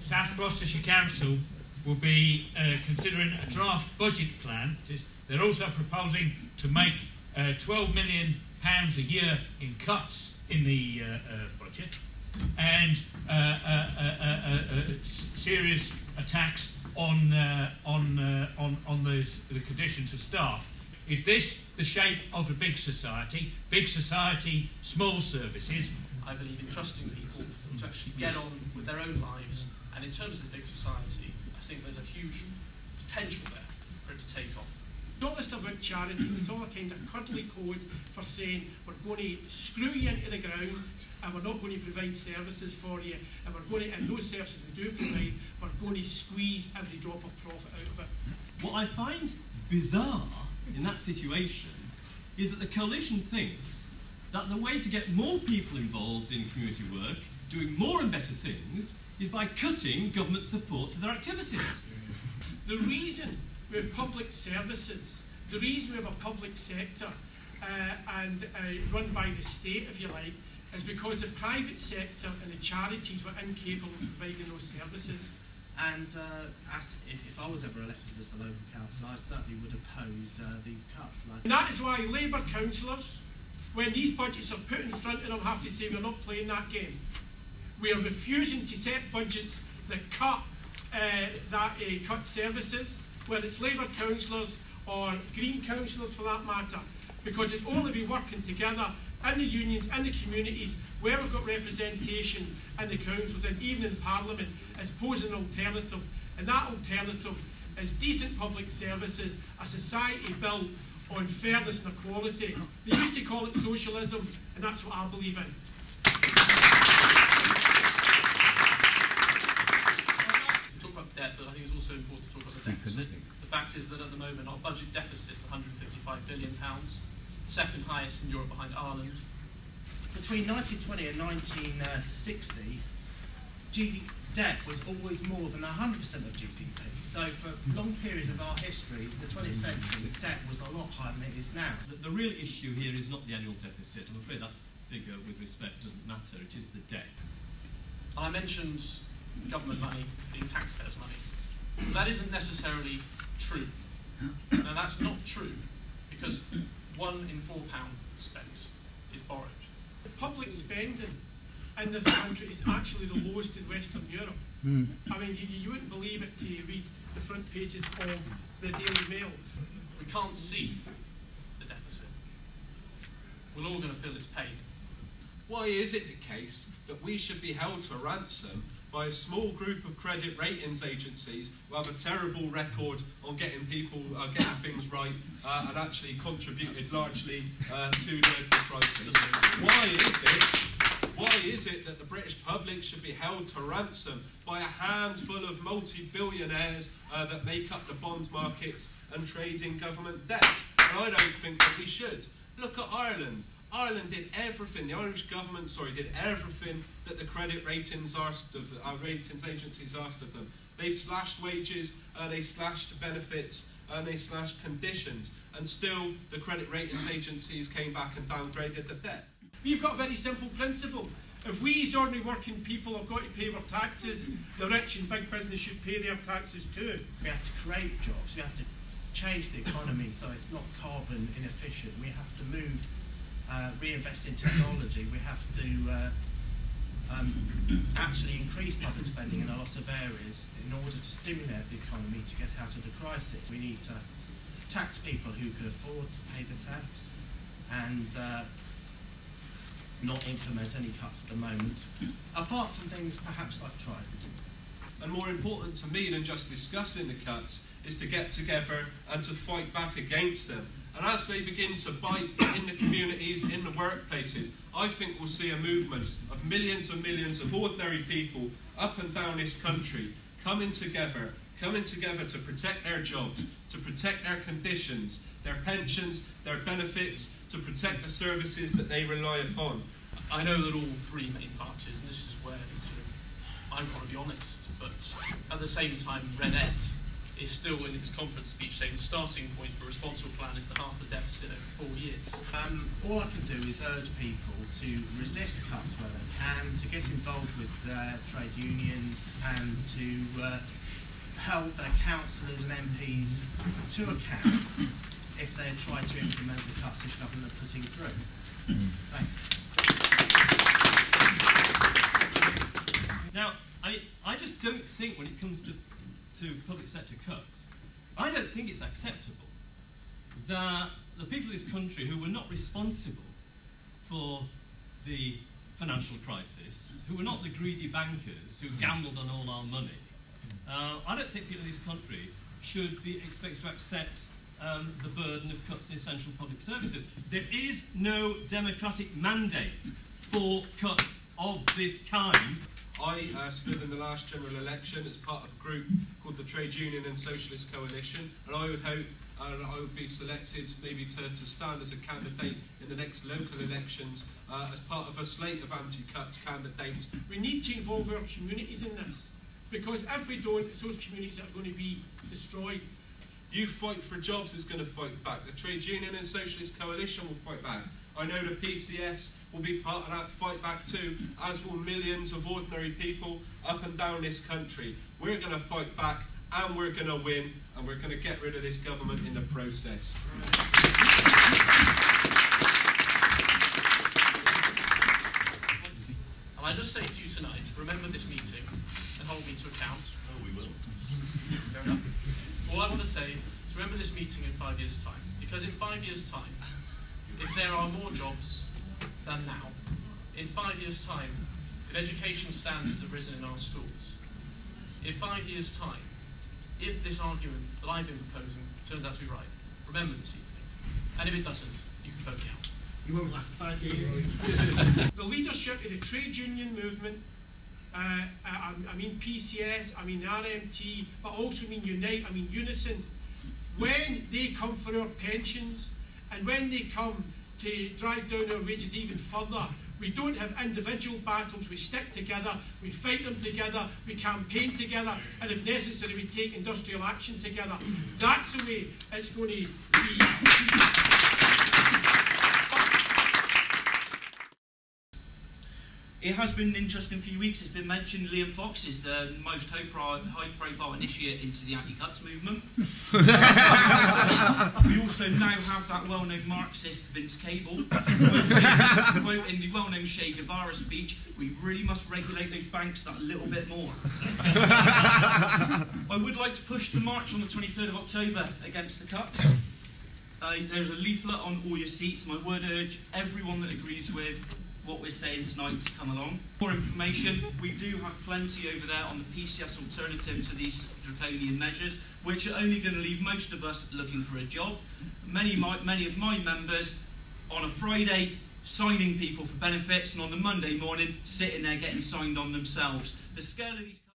South Gloucestershire Council will be considering a draft budget plan. They're also proposing to make £12 million a year in cuts in the budget, and serious attacks on the conditions of staff. Is this the shape of a big society? Big society, small services. I believe in trusting people to actually get on with their own lives, and in terms of the big society, I think there's a huge potential there for it to take off. It's not just about charities, it's all a kind of cuddly code for saying we're going to screw you into the ground and we're not going to provide services for you, and we're going to, and those services we do provide, we're going to squeeze every drop of profit out of it. What I find bizarre in that situation is that the coalition thinks that the way to get more people involved in community work, doing more and better things, is by cutting government support to their activities. The reason we have public services, the reason we have a public sector and run by the state, if you like, is because the private sector and the charities were incapable of providing those services. And if I was ever elected as a local council, I certainly would oppose these cuts. And that is why Labour councillors, when these budgets are put in front of them, have to say we're not playing that game. We are refusing to set budgets that cut cut services, whether it's Labour councillors or Green councillors for that matter, because it's only be working together in the unions, in the communities, where we've got representation in the councils and even in Parliament, as posing an alternative. And that alternative is decent public services, a society built on fairness and equality. They used to call it socialism, and that's what I believe in. We talk about debt, but I think it's also important to talk about the deficit. The fact is that at the moment our budget deficit is £155 billion, second highest in Europe behind Ireland. Between 1920 and 1960, debt was always more than 100% of GDP. So for long periods of our history, the 20th century, debt was a lot higher than it is now. The real issue here is not the annual deficit. I'm afraid that figure, with respect, doesn't matter. It is the debt. I mentioned government money being taxpayers' money. That isn't necessarily true. Now that's not true, because £1 in £4 that's spent is borrowed. The public spending in this country is actually the lowest in Western Europe. I mean, you wouldn't believe it till you read the front pages of the Daily Mail. We can't see the deficit. We're all going to feel it's paid. Why is it the case that we should be held to ransom by a small group of credit ratings agencies who have a terrible record on getting people getting things right and actually contributed largely to the crisis? Why is it that the British public should be held to ransom by a handful of multi-billionaires that make up the bond markets and trade in government debt? And I don't think that we should. Look at Ireland. Ireland did everything, the Irish government, did everything that the credit ratings ratings agencies asked of them. They slashed wages, they slashed benefits, and they slashed conditions, and still the credit ratings agencies came back and downgraded the debt. We've got a very simple principle. If we as ordinary working people have got to pay our taxes, the rich and big business should pay their taxes too. We have to create jobs, we have to change the economy so it's not carbon inefficient. We have to move, reinvest in technology. We have to actually increase public spending in a lot of areas in order to stimulate the economy to get out of the crisis. We need to tax people who can afford to pay the tax and not implement any cuts at the moment, apart from things perhaps like Tory. And more important to me than just discussing the cuts is to get together and to fight back against them. And as they begin to bite in the communities, in the workplaces, I think we'll see a movement of millions and millions of ordinary people up and down this country coming together to protect their jobs, to protect their conditions, their pensions, their benefits, to protect the services that they rely upon. I know that all three main parties, and this is where I've got to be honest, but at the same time, Redette is still in his conference speech saying the starting point for a responsible plan is to halve the deficit over 4 years. All I can do is urge people to resist cuts where they can, to get involved with trade unions and to hold their councillors and MPs to account if they try to implement the cuts this government are putting through. Thanks. Now, I just don't think when it comes to public sector cuts, I don't think it's acceptable that the people of this country who were not responsible for the financial crisis, who were not the greedy bankers who gambled on all our money, I don't think people in this country should be expected to accept the burden of cuts in essential public services. There is no democratic mandate for cuts of this kind. I stood in the last general election as part of a group called the Trade Union and Socialist Coalition, and I would hope I would be selected maybe to stand as a candidate in the next local elections as part of a slate of anti-cuts candidates. We need to involve our communities in this, because if we don't, it's those communities that are going to be destroyed. You Fight for Jobs is going to fight back. The Trade Union and Socialist Coalition will fight back. I know the PCS will be part of that fight back too, as will millions of ordinary people up and down this country. We're going to fight back, and we're going to win, and we're going to get rid of this government in the process. And I just say to you tonight, remember this meeting and hold me to account. Oh, we will. Fair enough. All I want to say is remember this meeting in 5 years' time. Because in 5 years' time, if there are more jobs than now, in 5 years' time, if education standards have risen in our schools, in 5 years' time, if this argument that I've been proposing turns out to be right, remember this evening. And if it doesn't, you can vote me out. You won't last 5 years. The leadership of the trade union movement, I mean PCS, I mean RMT, but also mean Unite, I mean Unison, when they come for our pensions and when they come to drive down our wages even further, we don't have individual battles, we stick together, we fight them together, we campaign together, and if necessary we take industrial action together. That's the way it's going to be. It has been an interesting few weeks. It's been mentioned Liam Fox is the most high-profile initiate into the anti-cuts movement. We also now have that well-known Marxist Vince Cable quoting the well-known Che Guevara speech, "We really must regulate those banks that little bit more." I would like to push the march on the 23rd of October against the cuts. There's a leaflet on all your seats, and I would urge everyone that agrees with what we're saying tonight to come along. More information, we do have plenty over there on the PCS alternative to these draconian measures, which are only going to leave most of us looking for a job. Many of my members on a Friday signing people for benefits, and on the Monday morning sitting there getting signed on themselves. The scale of these